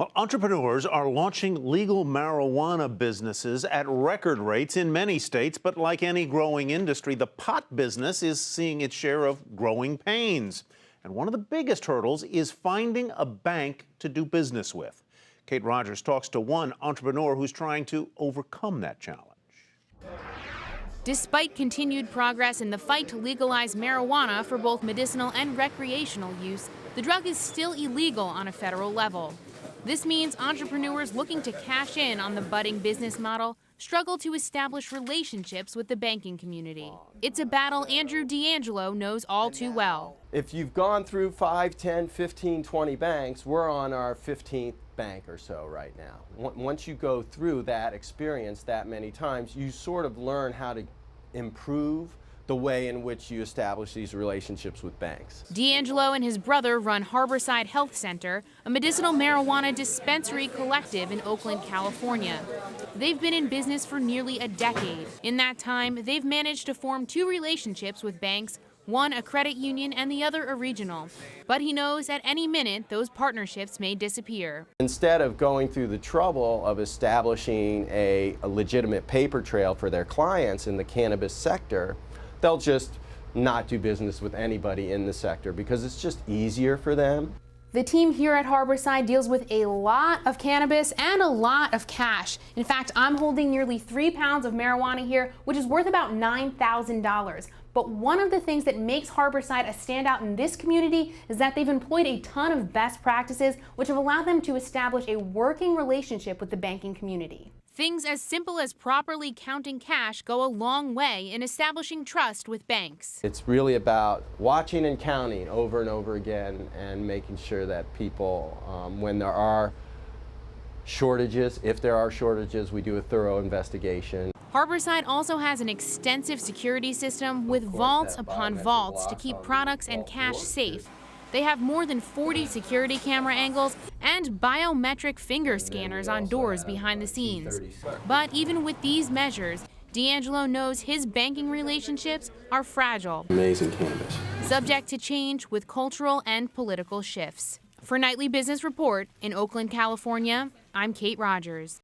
Well, entrepreneurs are launching legal marijuana businesses at record rates in many states, but like any growing industry, the pot business is seeing its share of growing pains. And one of the biggest hurdles is finding a bank to do business with. Kate Rogers talks to one entrepreneur who's trying to overcome that challenge. Despite continued progress in the fight to legalize marijuana for both medicinal and recreational use, the drug is still illegal on a federal level. This means entrepreneurs looking to cash in on the budding business model struggle to establish relationships with the banking community. It's a battle Andrew D'Angelo knows all too well. If you've gone through 5, 10, 15, 20 banks, we're on our 15th bank or so right now. Once you go through that experience that many times, you sort of learn how to improve the way in which you establish these relationships with banks. D'Angelo and his brother run Harborside Health Center, a medicinal marijuana dispensary collective in Oakland, California. They've been in business for nearly a decade. In that time, they've managed to form 2 relationships with banks, one a credit union and the other a regional. But he knows at any minute those partnerships may disappear. Instead of going through the trouble of establishing a legitimate paper trail for their clients in the cannabis sector, they'll just not do business with anybody in the sector because it's just easier for them. The team here at Harborside deals with a lot of cannabis and a lot of cash. In fact, I'm holding nearly 3 pounds of marijuana here, which is worth about $9,000. But one of the things that makes Harborside a standout in this community is that they've employed a ton of best practices, which have allowed them to establish a working relationship with the banking community. Things as simple as properly counting cash go a long way in establishing trust with banks. It's really about watching and counting over and over again and making sure that people, when there are shortages, if there are shortages, we do a thorough investigation. Harborside also has an extensive security system with vaults upon vaults to keep products and cash safe. They have more than 40 security camera angles and biometric finger scanners on doors behind the scenes. But even with these measures, D'Angelo knows his banking relationships are fragile. Amazing cannabis. Subject to change with cultural and political shifts. For Nightly Business Report in Oakland, California, I'm Kate Rogers.